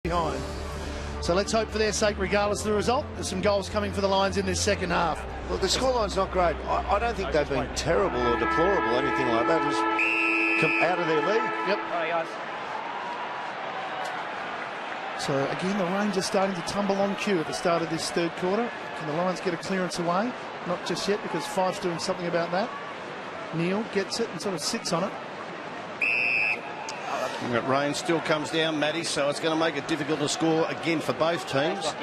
behind. So let's hope for their sake, regardless of the result, there's some goals coming for the Lions in this second half. Well, the scoreline's not great. I don't think they've been terrible or deplorable or anything like that. Just come out of their league. Yep. So again, the range is starting to tumble on cue at the start of this third quarter. Can the Lions get a clearance away? Not just yet, because Fife's doing something about that. Neil gets it and sort of sits on it. Rain still comes down, Matty, so it's going to make it difficult to score again for both teams.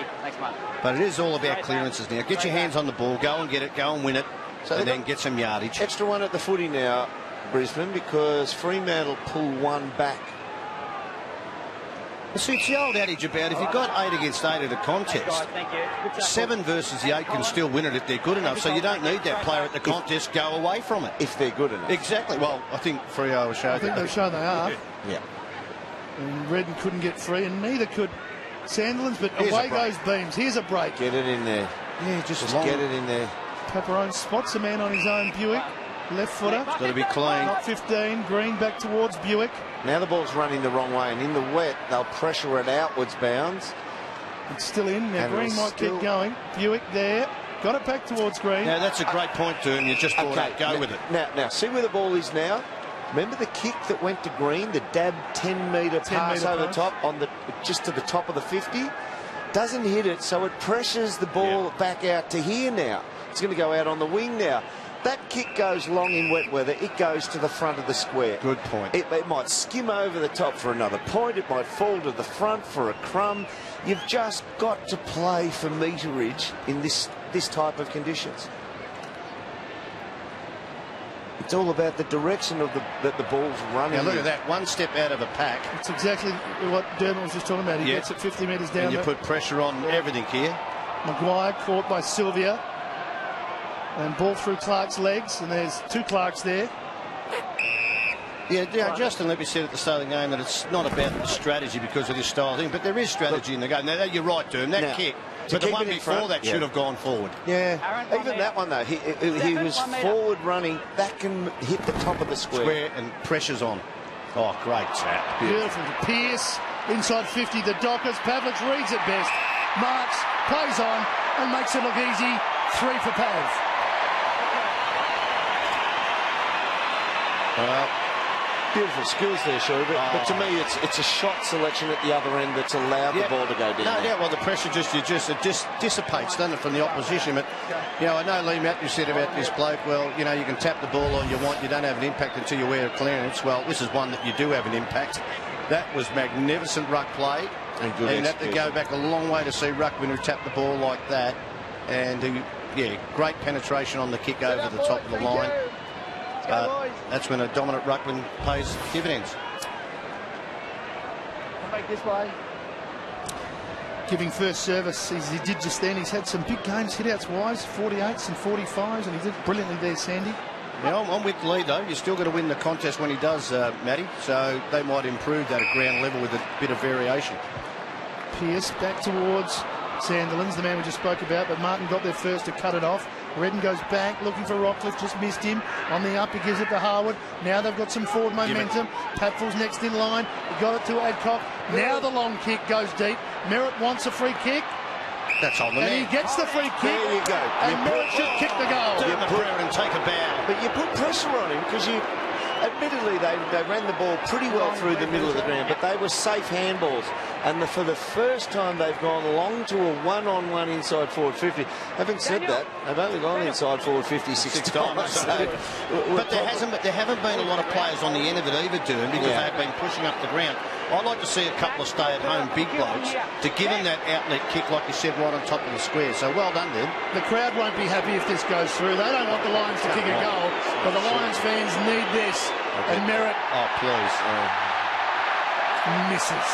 But it is all about clearances now. Get your hands on the ball, go and get it, go and win it, and then get some yardage. Extra one at the footy now, Brisbane, because Fremantle pull one back. See, it's the old adage about if you've got 8 against 8 at a contest, 7 versus the 8 can still win it if they're good enough, so you don't need that player at the contest go away from it. If they're good enough. Exactly. Well, I think Freo will show that. I think they'll show they are. Yeah. And Redden couldn't get free, and neither could Sandilands, but away goes Beams. Here's a break. Get it in there. Yeah, just get it in there. Pepperone spots a man on his own Buick. Left footer. It's got to be clean. Not 15. Green back towards Buick. Now the ball's running the wrong way, and in the wet, they'll pressure it outwards bounds. It's still in. Now and Green might keep going. Buick there. Got it back towards Green. Now, that's a great point, Doom. You just thought, go with it. Now, see where the ball is now? Remember the kick that went to Green, the dab 10-metre pass over the top, just to the top of the 50? Doesn't hit it, so it pressures the ball back out to here now. It's going to go out on the wing now. That kick goes long in wet weather. It goes to the front of the square. Good point. It might skim over the top for another point. It might fall to the front for a crumb. You've just got to play for meterage in this type of conditions. It's all about the direction of that the ball's running. Now look at that, one step out of a pack. It's exactly what Dermot was just talking about. He gets it 50 metres down. And you put pressure on everything here. Maguire caught by Sylvia. And ball through Clark's legs, and there's 2 Clarks there. Yeah, Justin Levy said at the start of the game that it's not about the strategy because of this style thing, but there is strategy in the game. Now, you're right, Doom, that kick. But the one before that should have gone forward. Yeah, even that one, though, he was forward running. That can hit the top of the square. And pressure's on. Oh, great tap. Beautiful. Pierce, inside 50, the Dockers. Pavlich reads it best. Marks, plays on, and makes it look easy. 3 for Pav. Well, beautiful skills there, Sherry, but to me it's a shot selection at the other end that's allowed the ball to go down. No doubt, well, the pressure just dissipates, doesn't it, from the opposition. But, you know, I know Lee Matthews said about this bloke, well, you know, you can tap the ball all you want, you don't have an impact until you wear a clearance. Well, this is one that you do have an impact. That was magnificent ruck play. And good execution. Have to go back a long way to see ruckman who tapped the ball like that. And, great penetration on the kick over the top of the line. That's when a dominant ruckman pays dividends. This way. Giving first service as he did just then. He's had some big games, hit-outs wise, 48s and 45s, and he did brilliantly there, Sandy. Yeah, I'm with Lee, though. You're still going to win the contest when he does, Matty, so they might improve that at ground level with a bit of variation. Pierce back towards Sandilands, the man we just spoke about, but Martin got there first to cut it off. Redden goes back, looking for Rockcliffe, just missed him. On the up, he gives it to Harwood. Now they've got some forward momentum. Patfull's next in line. He got it to Adcock. Now the long kick goes deep. Merritt wants a free kick. That's on the man. And he gets the free kick. There you go. And Merritt should kick the goal. Turn the crowd and take a bow. But you put pressure on him because admittedly, they ran the ball pretty well through the middle of the ground, but they were safe handballs. And for the first time, they've gone long to a one-on-one inside forward 50. Having said that, they've only gone inside forward 50 six times. But there haven't been a lot of players on the end of it either, Doom, because they've been pushing up the ground. I'd like to see a couple of stay-at-home big blokes to give him that outlet kick, like you said, right on top of the square. So well done, then. The crowd won't be happy if this goes through. They don't want the Lions to kick a goal, but the Lions fans need this. And Merritt. Oh, please. Misses.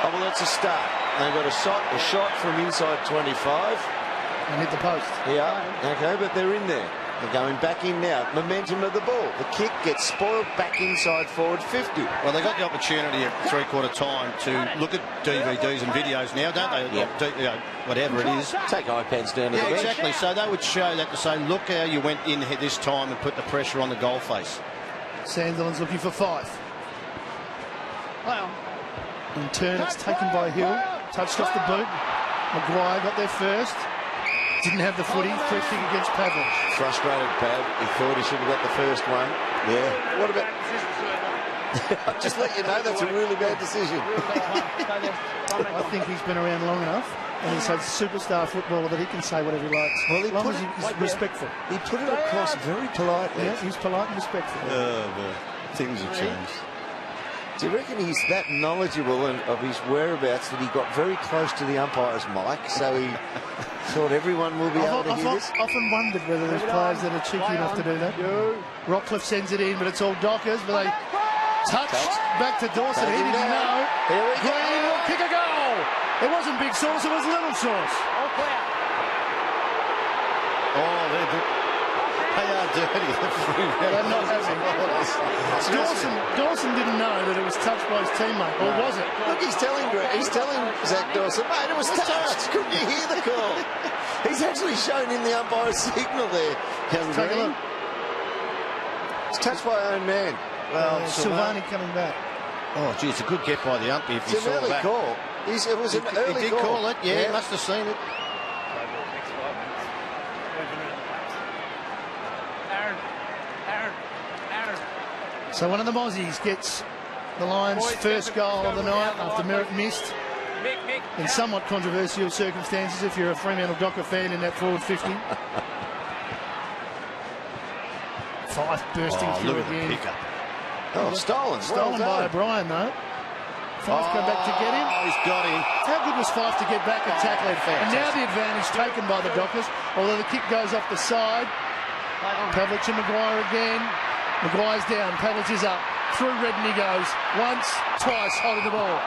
Oh, well, that's a start. They've got a shot from inside 25. And hit the post. Yeah, okay, but they're in there. They're going back in now. Momentum of the ball. The kick gets spoiled back inside forward 50. Well, they got the opportunity at three-quarter time to look at DVDs and videos now, don't they? Yeah. Whatever it is. Take iPads down to the bench. Exactly. So they would show that to say, look how you went in this time and put the pressure on the goal face. Sandilands looking for Fife. In turn, it's taken by Hill. Touched off the boot. Maguire got there first. Didn't have the footy. Free kick against Pavlich. Frustrated Pav. He thought he should have got the first one. Yeah. What about... I'll just let you know that's a really bad decision. I think he's been around long enough, and he's a superstar footballer that he can say whatever he likes. Well, as long as he's respectful. He put it across very politely. Yeah, he's polite and respectful. Things have changed. Do you reckon he's that knowledgeable of his whereabouts that he got very close to the umpire's mic, so he thought everyone will be able to hear this? I've often wondered whether there's players that are cheeky enough to do that. Rockcliffe sends it in, but it's all Dockers, but they touched back to Dawson. He didn't know. Green will kick a goal. It wasn't Big Sauce, it was Little Sauce. Oh, they are dirty. They're not having Dawson didn't know that it was touched by his teammate, or was it? Look, he's telling Zach Dawson, mate, it was touched. Couldn't you hear the call? He's actually shown in the umpire's signal there. Take a look. It's touched by our own man. Well, Silvani coming back. Oh, gee, it's a good get by the umpire if you saw early that. Call. It was an early call. He did call it, yeah, he must have seen it. So one of the Mozzies gets the Lions' first goal of the night after Merritt missed in somewhat controversial circumstances if you're a Fremantle Docker fan in that forward 50. Fife bursting through again. Oh, stolen. Stolen by O'Brien, though. Fife come back to get him. Oh, he's got him. How good was Fife to get back and tackle him? And now the advantage taken by the Dockers, although the kick goes off the side. Pavlich and Maguire again. Maguire's down, Pavlich is up. Through Redden he goes. Once, twice, holding the ball.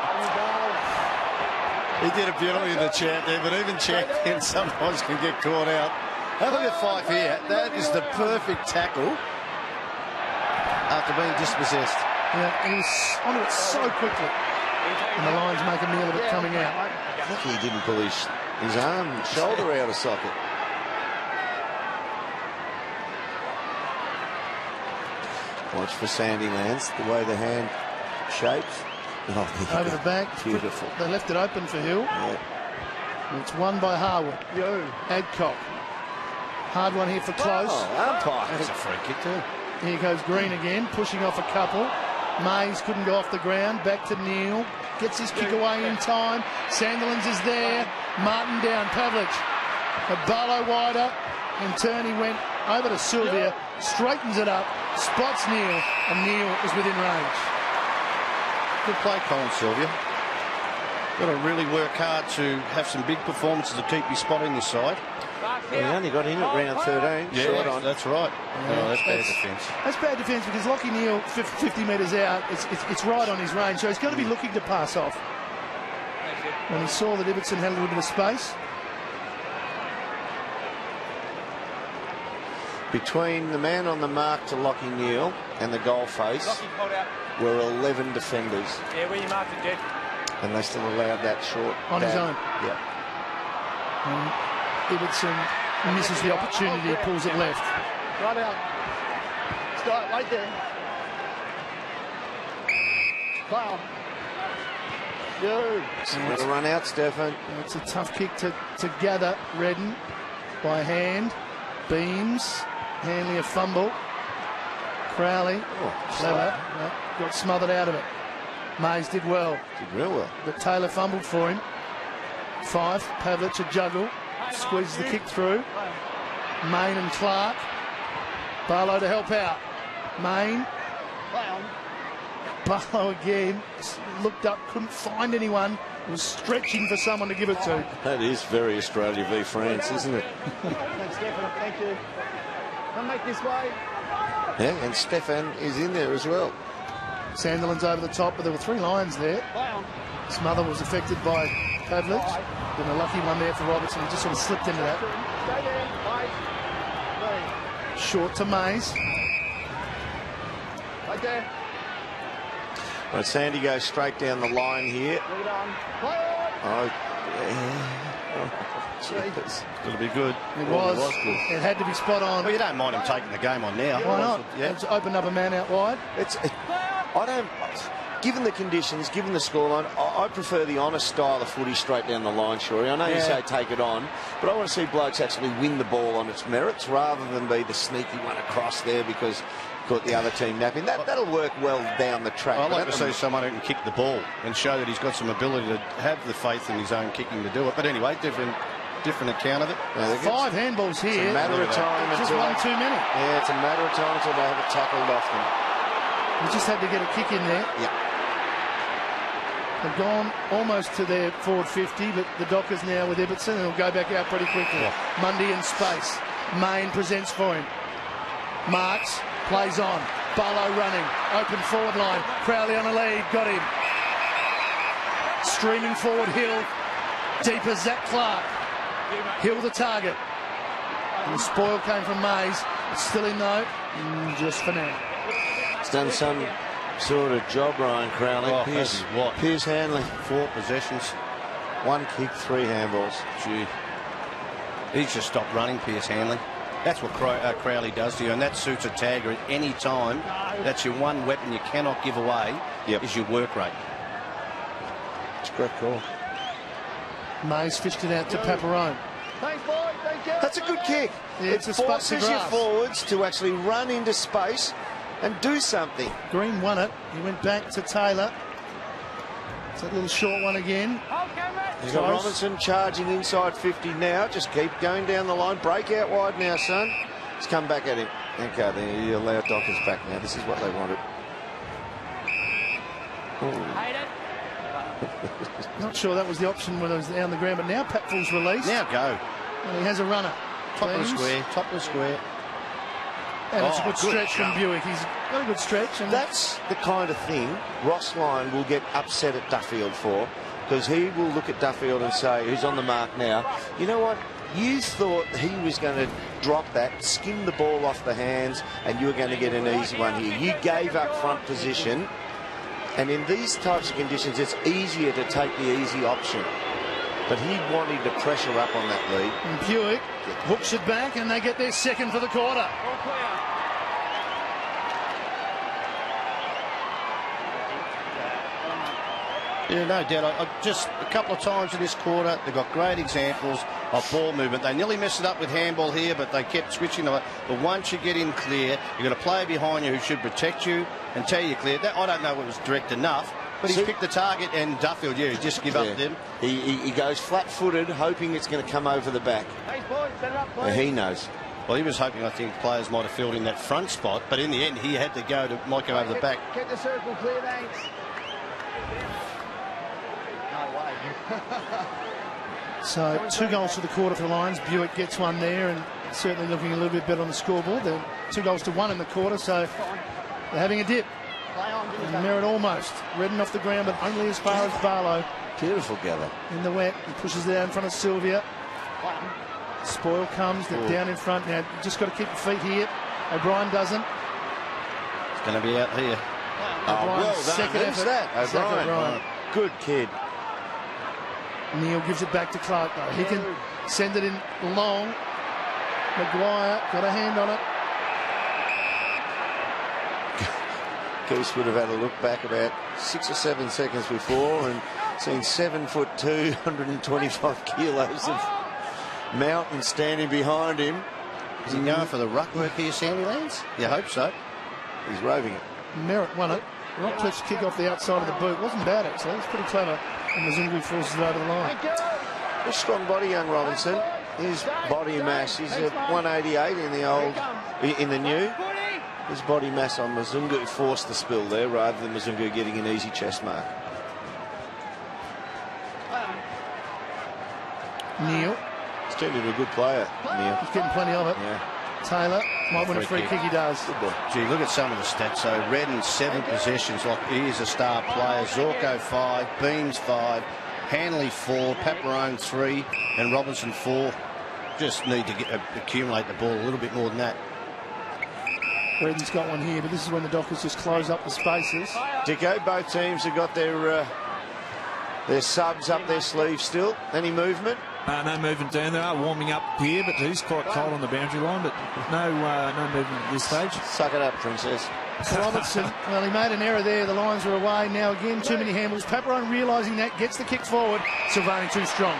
He did it beautifully in the champ there, but even champions sometimes can get caught out. Have a look at Fife here. That is the perfect tackle after being dispossessed. Yeah, he was onto it so quickly. And the Lions make a meal of it coming out. Lucky he didn't pull his arm, shoulder out of socket. Watch for Sandylands, the way the hand shapes. Oh, over the back. Beautiful. They left it open for Hill. Yeah. And it's won by Harwood. Adcock. Hard one here for close. Oh, umpire. That's a free kick too. Here goes Green again, pushing off a couple. Mays couldn't go off the ground. Back to Neil. Gets his kick away in time. Sandilands is there. Martin down. Pavlich. Barlow wider. In turn he went over to Sylvia. Straightens it up. Spots Neil. And Neil is within range. Good play, Colin Sylvia. Got to really work hard to have some big performances to keep his spot in this side. Well, he only got in at round 13. Yeah, that's right. No, that's bad defence. That's bad defence because Lockie Neal, 50 metres out, it's right on his range, so he's going to be looking to pass off. When he saw that Ibbotson had a little bit of space. Between the man on the mark to Lockie Neal and the goal face were 11 defenders. Yeah, where you marked it, Jed. And they still allowed that short. On his own. Yeah. Ibbotson misses the opportunity, pulls it left. Right out. Start right there. Foul. Let a run out, Stefan. It's a tough kick to gather. Redden by hand. Beams. Hanley a fumble. Crowley. Clever. Got smothered out of it. Mays did well. Did real well. But Taylor fumbled for him. Fife. Pavlich a juggle. Squeezes the kick through. Main and Clark. Barlow to help out. Main. Barlow again. Looked up, couldn't find anyone. Was stretching for someone to give it to. That is very Australia v France, isn't it? Thanks, Stefan. Thank you. Come make this way. Yeah, and Stefan is in there as well. Sandilands over the top, but there were 3 Lions there. Smother was affected by Pavlich. Been a lucky one there for Robertson. He just sort of slipped into that. Short to Mays. Right there. Right, Sandy goes straight down the line here. Oh, jeepers. It'll be good. It was. It had to be spot on. Well, you don't mind him taking the game on now. Why not? Yeah. It's opened up a man out wide. given the conditions, given the scoreline, I prefer the honest style of footy straight down the line, Shorey. I know you say take it on, but I want to see blokes actually win the ball on its merits rather than be the sneaky one across there because caught the other team napping. That'll work well down the track. I'd like to see someone who can kick the ball and show that he's got some ability to have the faith in his own kicking to do it. But anyway, different account of it. 5 handballs here. It's a matter of time. Just one too many. Yeah, it's a matter of time until they have it tackled off them. We just had to get a kick in there. Yeah. They've gone almost to their forward 50, but the Dockers now with Ibbotson, and they'll go back out pretty quickly. Yeah. Mundy in space. Main presents for him. Marks, plays on. Barlow running. Open forward line. Crowley on a lead. Got him. Streaming forward, Hill. Deeper, Zach Clark. Hill the target. And the spoil came from Mays. It's still in though. Just for now. He's done some sort of job, Ryan Crowley. Oh, Piers Hanley. 4 possessions. 1 kick, 3 handballs. Gee. He's just stopped running, Piers Hanley. That's what Crowley does to you, and that suits a tagger at any time. That's your one weapon you cannot give away, is your work rate. It's a great call. Mays fished it out to Paparone. Thanks, boy. Thank you. That's a good kick. Yeah, it forces your forwards to actually run into space and do something. Green won it. He went back to Taylor. It's that little short one again. He's got Robinson charging inside 50 now. Just keep going down the line. Break out wide now, son. He's come back at him. Okay, then you allow Dockers back now. This is what they wanted. Not sure that was the option when it was down the ground, but now Patfull's released. Now go. And he has a runner. Top of the square. Top of the square. And it's a good stretch from Buick. He's got a good stretch. And that's the kind of thing Ross Lyon will get upset at Duffield for, because he will look at Duffield and say, who's on the mark now, you know what, you thought he was going to drop that, skim the ball off the hands, and you were going to get an easy one here. You gave up front position, and in these types of conditions, it's easier to take the easy option. But he wanted to pressure up on that lead. And Buick hooks it back, and they get their second for the quarter. Yeah, no doubt. Just a couple of times in this quarter, they've got great examples of ball movement. They nearly messed it up with handball here, but they kept switching. But once you get in clear, you've got a player behind you who should protect you and tell you clear. I don't know if it was direct enough, but he's picked the target, and Duffield, just give up them. He goes flat-footed, hoping it's going to come over the back. Thanks, boys. Set it up, please. He knows. Well, he was hoping, I think, players might have filled in that front spot, but in the end, he had to might go over the back. Get the circle clear, thanks. So 2 goals for the quarter for the Lions. Buick gets one there, and certainly looking a little bit better on the scoreboard. They're 2 goals to 1 in the quarter, so they're having a dip. And Merritt almost. Redden off the ground, but only as far as Barlow. Beautiful gather. In the wet, he pushes it out in front of Sylvia. Spoil comes, they're down in front. Now, you just got to keep your feet here. O'Brien doesn't. It's going to be out here. O'Brien's well done. second Who's effort. that? O'Brien. Good kid. Neil gives it back to Clark, though. He can send it in long. Maguire got a hand on it. Goose would have had a look back about 6 or 7 seconds before and seen 7'2", 125 kilos of mountain standing behind him. Is he going for the ruck work here, Sandylands? You hope so. He's roving it. Merritt won it. Rockcliffe's kick off the outside of the boot. Wasn't bad, actually. It's pretty clever. And Mazungu forces it over the line. A strong body, young Robinson. His body mass, he's at 188 in the old, in the new. His body mass on Mazungu forced the spill there rather than Mazungu getting an easy chest mark. Neil. He's turned into a good player, Neil. He's getting plenty of it. Yeah. Taylor might win a free kick. He does. Good boy. Gee, look at some of the stats. So Redden 7 possessions, like he is a star player. Zorko 5, Beams 5, Hanley 4, Paparone 3, and Robinson 4. Just need to accumulate the ball a little bit more than that. Redden's got one here, but this is when the Dockers just close up the spaces. Dicko, both teams have got their subs up their sleeves still. Any movement? No movement down. They are warming up here, but he's quite cold on the boundary line, but no movement at this stage. Suck it up, Princess. Robertson, well, he made an error there. The Lions are away. Now again, too many handballs. Paparone realising that, gets the kick forward. Silvani too strong.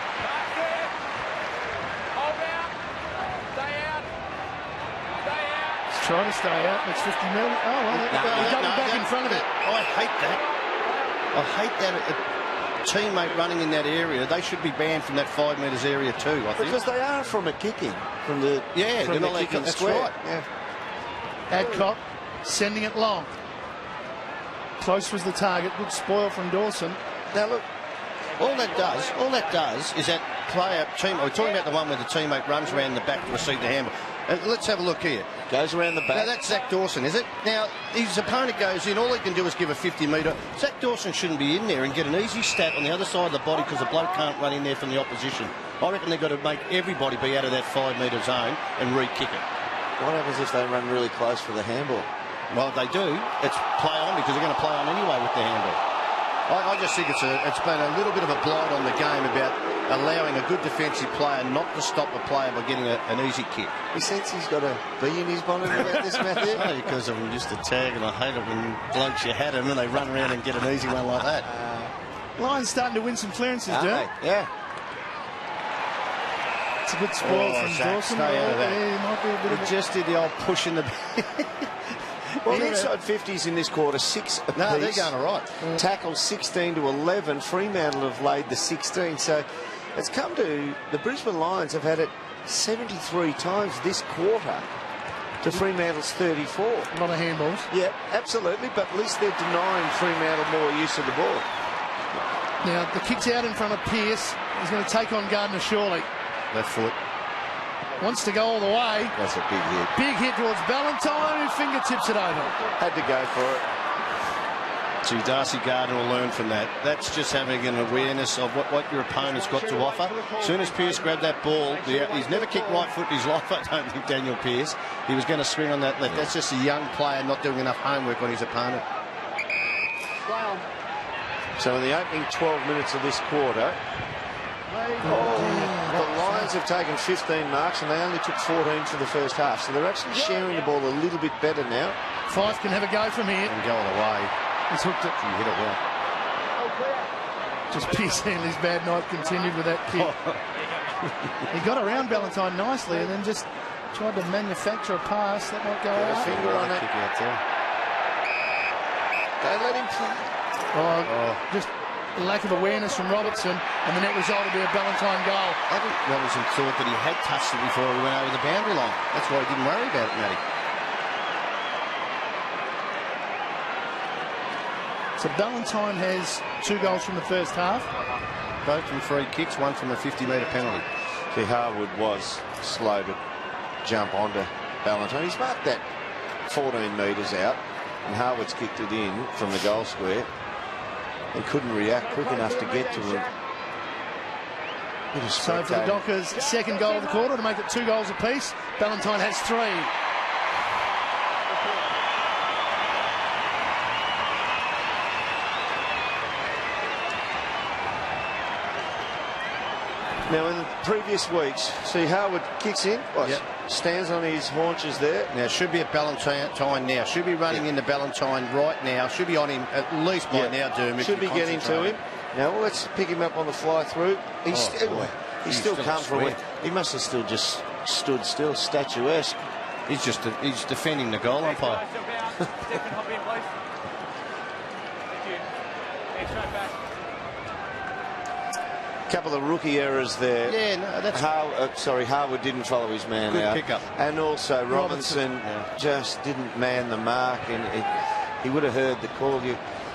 He's trying to stay out. Next 50 million. Oh, well, he doubled back in front of it. I hate that. I hate that. A teammate running in that area, they should be banned from that 5 metres area too, I think. Because they are from a kicking. From the they're not kicking that's square. right. Yeah. Adcock sending it long. Close was the target. Good spoil from Dawson. Now look, all that does is that we're talking about the one where the teammate runs around the back to receive the handball. Let's have a look here. Goes around the back. Now that's Zach Dawson, is it? Now his opponent goes in, all he can do is give a 50 metre. Zach Dawson shouldn't be in there and get an easy stat on the other side of the body because the bloke can't run in there from the opposition. I reckon they've got to make everybody be out of that 5 metre zone and re-kick it. What happens if they run really close for the handball? Well, they do. It's play on because they're going to play on anyway with the handball. I just think it's been a little bit of a blight on the game about allowing a good defensive player not to stop a player by getting an easy kick. He thinks he's got a bee in his bonnet about this, Matthew? No, because I'm just a tag and I hate it when blokes you had him and they run around and get an easy one like that. Lions starting to win some clearances, Joe. Yeah. It's a good spoil from Zach, Dawson. stay out of that. Yeah, he might be a bit of He just did the old push in the... Well, the inside 50s in this quarter, 6 apiece. No, they're going all right. Tackles 16 to 11. Fremantle have laid the 16. So it's come to the Brisbane Lions have had it 73 times this quarter to Fremantle's 34. a lot of handballs. Yeah, absolutely. But at least they're denying Fremantle more use of the ball. Now, the kick's out in front of Pearce. He's going to take on Gardner surely. Left foot. Wants to go all the way. That's a big hit. Big hit towards Ballantyne, who fingertips it over. Had to go for it. Gee, Darcy Gardner will learn from that. That's just having an awareness of what your opponent's got to offer. As soon as Pearce grabbed that ball, he's never kicked right foot in his life, I don't think, Daniel Pearce. He was going to swing on that left. That's just a young player not doing enough homework on his opponent. So in the opening 12 minutes of this quarter, the Lions have taken 15 marks and they only took 14 for the first half. So they're actually sharing the ball a little bit better now. Fife can have a go from here. And go all the way. He's hooked it. He hit it well. Just Pearce Handley's bad night continued with that kick. He got around Ballantyne nicely and then just tried to manufacture a pass. That might go Got a out. finger on it. Kick out there. Don't let him play. Just lack of awareness from Robertson, and the net result will be a Ballantyne goal. I think Robertson thought that he had touched it before he went over the boundary line. That's why he didn't worry about it, Matty. So Ballantyne has 2 goals from the first half. Both from free kicks, one from a 50-metre penalty. See, Harwood was slow to jump onto Ballantyne. He's marked that 14 metres out, and Harwood's kicked it in from the goal square. He couldn't react quick enough to get to him. So for the Dockers, second goal of the quarter to make it 2 goals apiece. Ballantyne has 3. Now, in the previous weeks, see Harwood kicks in, stands on his haunches there. Now, should be at Ballantyne now. Should be running into Ballantyne right now. Should be on him at least by now, Dermot. Should be getting to him. Now, well, let's pick him up on the fly through. He's still comfortable. He must have still just stood still, statuesque. He's defending the goal umpire. Couple of rookie errors there. Yeah, no, that's... Harwood didn't follow his man out. Good pickup. And also Robinson just didn't man the mark, and he would have heard the call.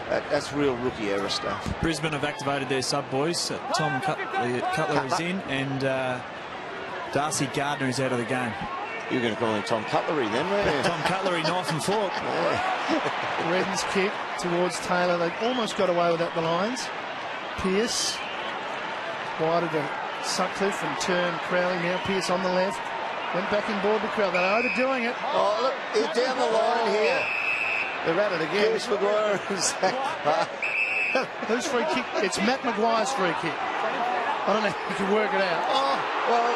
That's real rookie error stuff. Brisbane have activated their sub boys. Tom Cutler is in, and Darcy Gardner is out of the game. You're going to call him Tom Cutlery then, weren't you? Tom Cutlery, knife and fork. Redden's kick towards Taylor. They almost got away with that, the Lions. Pearce wider to Sutcliffe and turn Crowley. Now Pearce on the left. Went back in board to Crowley. They're overdoing it. Oh, look, he's down the line here. They're at it again. Pierce Maguire and Zach. Whose free kick? It's Matt Maguire's free kick. I don't know if you can work it out. Oh, well,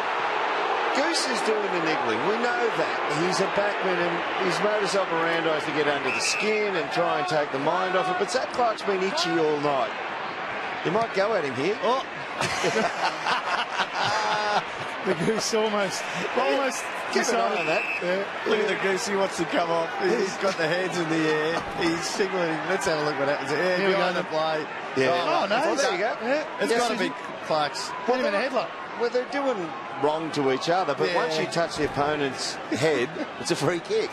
Goose is doing the niggling. We know that. He's a backman and his modus operandi is to get under the skin and try and take the mind off it. But Zach Clark's been itchy all night. You might go at him here. Oh. The Goose almost Keep an eye on that. Yeah. Look at the Goose. He wants to come off. He's got the hands in the air. He's signaling. Let's have a look what happens. Yeah, Here we behind go. the play. Yeah. Oh, no. Well, there you go. Yeah. It's Yes, got to be he's- Clark's. Put him in a headlock. Well, they're doing wrong to each other, but Yeah. once you touch the opponent's head, it's a free kick.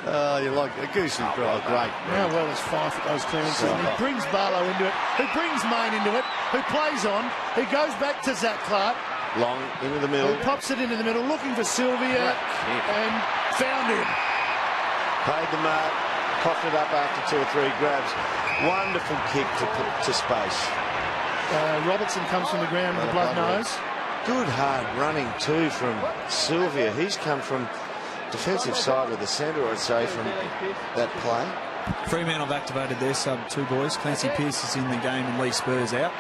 Oh, you like the Goose is great. How well is Fife at those clearances? And he brings Barlow into it, who brings Main into it, who plays on, who goes back to Zach Clark, Long into the middle. who pops it into the middle, looking for Sylvia, and found him. Paid the mark, coughed it up after 2 or 3 grabs. Wonderful kick to put to space. Robertson comes from the ground with a blood nose. Good hard running too from Sylvia. He's come from defensive side of the centre, I'd say, from that play. Fremantle have activated their sub 2 boys. Clancy Pearce is in the game and Lee Spur's out.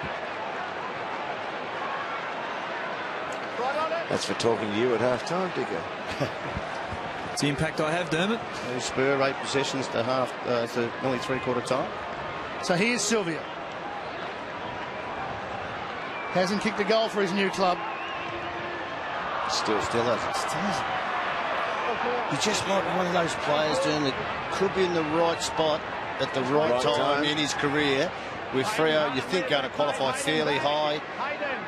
That's for talking to you at half time, Dicker. It's the impact I have, Dermot. Spur 8 possessions to half, to nearly 3/4 time. So here's Sylvia. Hasn't kicked a goal for his new club. Still hasn't. He just might be one of those players that could be in the right spot at the right time in his career. With Freo, you think going to qualify fairly high.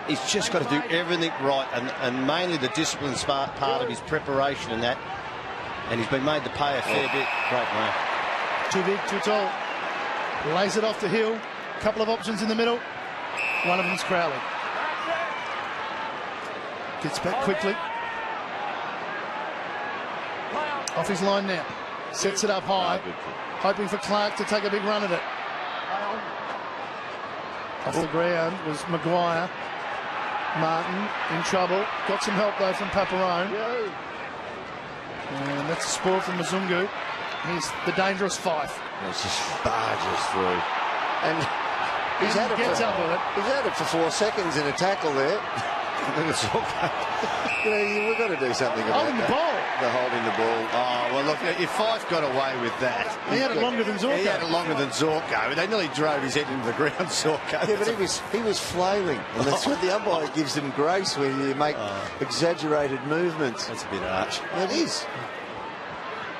He's just got to do everything right, and mainly the discipline part of his preparation and that. And he's been made to pay a fair bit. Great man. Too big, too tall. Lays it off the hill. Couple of options in the middle. One of them's Crowley. Gets back quickly. Off his line now. Sets it up high. Hoping for Clark to take a big run at it. Off the ground was Maguire. Martin in trouble. Got some help though from Paparone. And that's a spoil from Mzungu. He's the dangerous Fife. It just barges through. And he's had it Gets up with it. He's had it for 4 seconds in a tackle there. We've got to do something about Holding the that. ball. The holding the ball. Oh, well, look, if Fife got away with that... He had it longer than Zorko. He had it longer than Zorko. They nearly drove his head into the ground, Zorko. Yeah, but he was flailing. And that's what the umpire gives him grace when you make exaggerated movements. That's a bit arch. It is.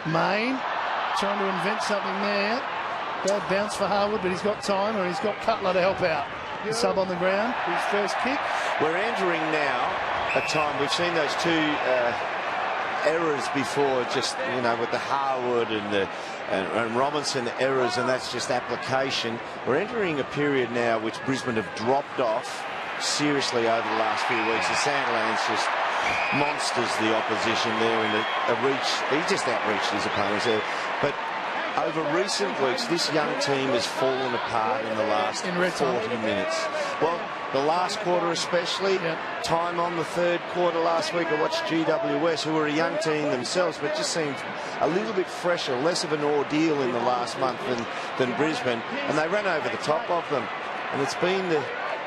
Main trying to invent something there. Bad bounce for Harwood, but he's got time, or he's got Cutler to help out. The sub on the ground, his first kick. We're entering now a time, we've seen those 2 errors before, just, with the Harwood and Robinson errors, and that's just application. We're entering a period now which Brisbane have dropped off seriously over the last few weeks. The Sandlands just monsters the opposition there in a reach. He just outreached his opponents there. But over recent weeks, this young team has fallen apart in the last 40 minutes. Well, the last quarter especially. Time on the third quarter last week, I watched GWS, who were a young team themselves, but just seemed a little bit fresher, less of an ordeal in the last month than Brisbane. And they ran over the top of them. And it's been the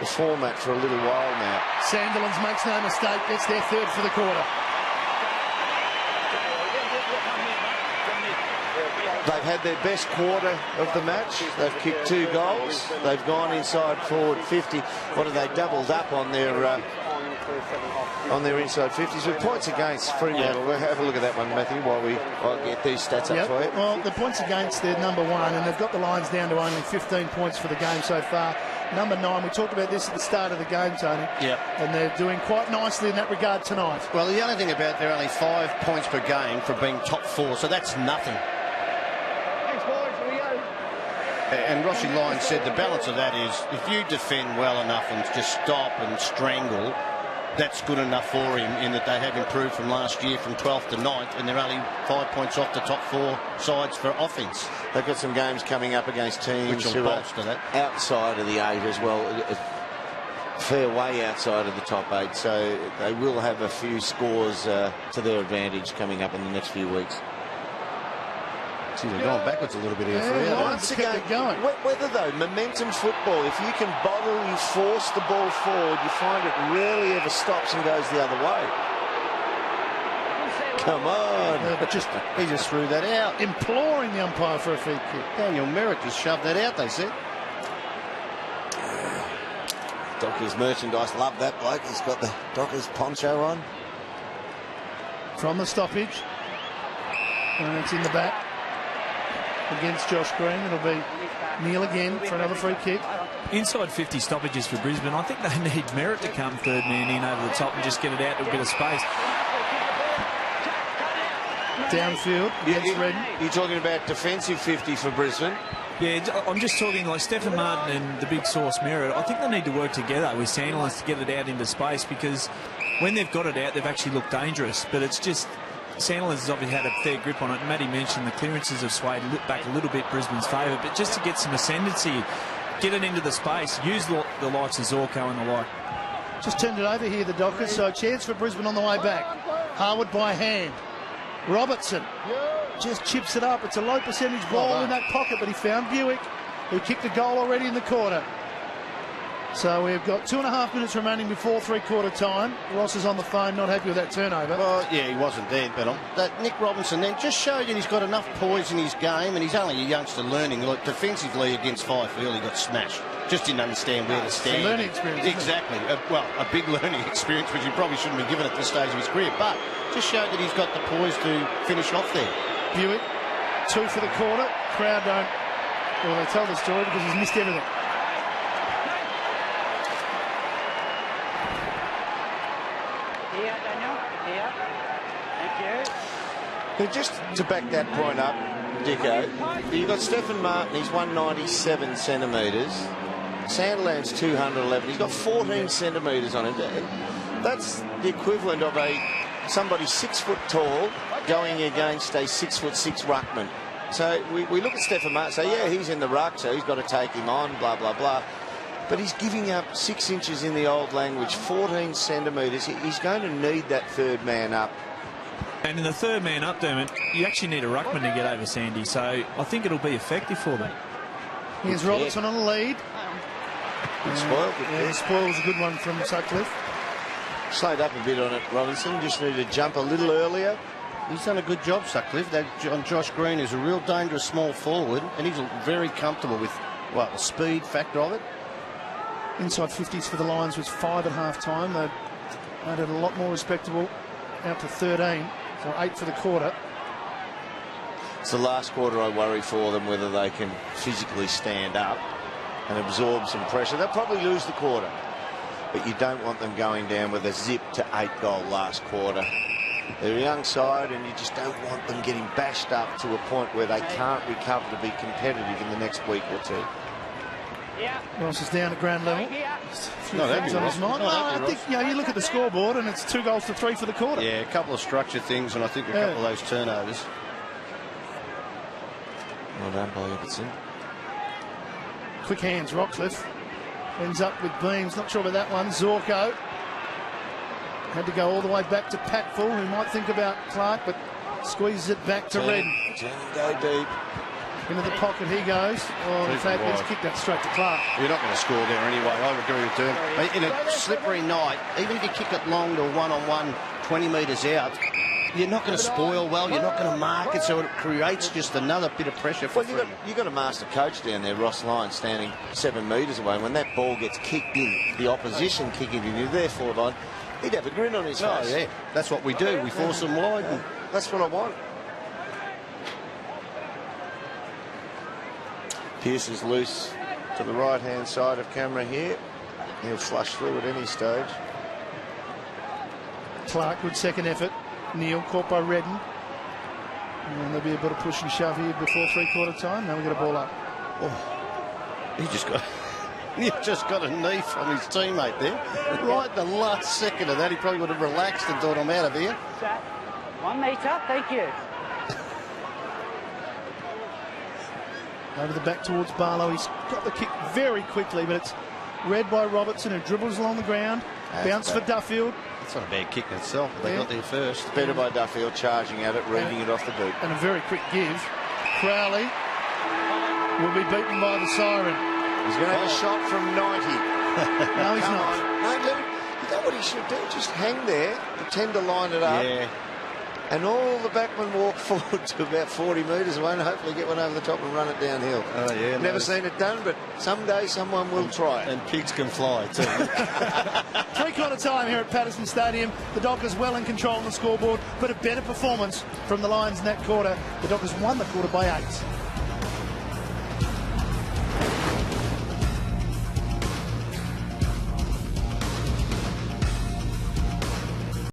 format for a little while now. Sandilands makes no mistake, gets their third for the quarter. They've had their best quarter of the match. They've kicked 2 goals. They've gone inside forward 50. What have they doubled up on their inside 50s with points against Fremantle? We'll have a look at that one, Matthew, while I'll get these stats up for you. Well, the points against, they're number 1, and they've got the Lions down to only 15 points for the game so far. Number 9, we talked about this at the start of the game, Tony. Yep. And they're doing quite nicely in that regard tonight. Well, the only thing about they're only 5 points per game for being top 4, so that's nothing. And Rossi Lyons said the balance of that is if you defend well enough and just stop and strangle, that's good enough for him in that they have improved from last year from 12th to 9th, and they're only 5 points off the top 4 sides for offence. They've got some games coming up against teams who are outside of the 8 as well, a fair way outside of the top 8, so they will have a few scores to their advantage coming up in the next few weeks. Seems to have gone backwards a little bit here. Yeah, Once again, whether though, momentum football, if you can bottle, you force the ball forward, you find it rarely ever stops and goes the other way. Come on. He just threw that out. Imploring the umpire for a free kick. Daniel Merritt just shoved that out, they said. Dockers merchandise, love that bloke. He's got the Dockers poncho on. From the stoppage. And it's in the back. Against Josh Green. It'll be Neil again for another free kick. Inside 50 stoppages for Brisbane. I think they need Merritt to come third man in over the top and just get it out to a bit of space. Downfield against Redden. You're talking about defensive 50 for Brisbane? Yeah, I'm just talking like Stephen Martin and the big source Merritt. I think they need to work together with Sandilands to get it out into space, because when they've got it out, they've actually looked dangerous. But it's just Sandilands has obviously had a fair grip on it. Matty mentioned the clearances have swayed back a little bit Brisbane's favour, but just to get some ascendancy, get it into the space, use the likes of Zorko and the like. Just turned it over here, the Dockers, so a chance for Brisbane on the way back. Harwood by hand. Robertson just chips it up. It's a low percentage ball in that pocket, but he found Buick, who kicked a goal already in the quarter. So we've got 2.5 minutes remaining before three-quarter time. Ross is on the phone, not happy with that turnover. Well, yeah, he wasn't there, but that Nick Robinson then just showed that he's got enough poise in his game, and he's only a youngster learning. Like defensively against Fifield, he got smashed. Just didn't understand where to stand. It's a learning experience. Exactly. Well, a big learning experience, which he probably shouldn't be given at this stage of his career, but just showed that he's got the poise to finish off there. Buick, 2 for the quarter. Crowd don't, well, they tell the story because he's missed everything. Here, Daniel. Here. Thank you. But just to back that point up, Dicko, you've got Stephen Martin, he's 197 centimetres. Sandilands 211. He's got 14 centimetres on him. That's the equivalent of somebody 6 foot tall going against a 6'6" ruckman. So we look at Stephen Martin and say, yeah, he's in the ruck, so he's got to take him on, blah, blah, blah. But he's giving up 6 inches in the old language, 14 centimetres. He's going to need that third man up. And in the third man up, Dermot, you actually need a ruckman to get over Sandy, so I think it'll be effective for them. Here's Robertson on the lead. Spoiled it. Yeah, spoil was a good one from Sutcliffe. Slowed up a bit on it, Robinson. Just needed to jump a little earlier. He's done a good job, Sutcliffe. That on Josh Green is a real dangerous small forward, and he's very comfortable with, well, the speed factor of it. Inside 50s for the Lions was 5 at half time. They made it a lot more respectable, out to 13, so 8 for the quarter. It's the last quarter I worry for them, whether they can physically stand up and absorb some pressure. They'll probably lose the quarter, but you don't want them going down with a zip to 8-goal last quarter. They're a young side, and you just don't want them getting bashed up to a point where they can't recover to be competitive in the next week or two. Ross is down at ground level. A few things on his mind. I think, you look at the scoreboard and it's 2 goals to 3 for the quarter. Yeah, a couple of structure things, and I think a couple of those turnovers. Well done by Everton. Quick hands, Rockcliffe. Ends up with Beams. Not sure about that one. Zorko had to go all the way back to Packful, who might think about Clark, but squeezes it back to Redden. Go deep. Into the pocket he goes. Oh, in fact, let's kick that straight to Clark. You're not going to score there anyway. I would agree with Derm. In a slippery night, even if you kick it long to one-on-one, 20 metres out, you're not going to spoil well. You're not going to mark it, so it creates just another bit of pressure for Well, you've got a master coach down there, Ross Lyon, standing 7 metres away. When that ball gets kicked in, the opposition kicking in, you're there forward line, he'd have a grin on his face. Oh, yeah. That's what we do. We force them wide. And that's what I want. Pearce is loose to the right-hand side of camera here. He'll flush through at any stage. Clark, good second effort. Neil caught by Redden. And there'll be a bit of push and shove here before three-quarter time. Now we get a ball up. Oh, he just got a knee from his teammate there. Right in the last second of that, he probably would have relaxed and thought, I'm out of here. 1 metre, thank you. Over the back towards Barlow. He's got the kick very quickly, but it's read by Robertson, who dribbles along the ground. Bounce for Duffield. It's not a bad kick in itself, but they got there first. Better by Duffield, charging at it, reading it off the boot. And a very quick give. Crowley will be beaten by the siren. He's going to have a shot from 90. No, he's Come not. on. No, let him, you know what he should do? Just hang there, pretend to line it up. Yeah. And all the backmen walk forward to about 40 metres away and hopefully get one over the top and run it downhill. Oh, yeah. Never seen it done, but someday someone will try it. And pigs can fly too. Three-quarter time here at Patterson Stadium. The Dockers well in control on the scoreboard, but a better performance from the Lions in that quarter. The Dockers won the quarter by 8.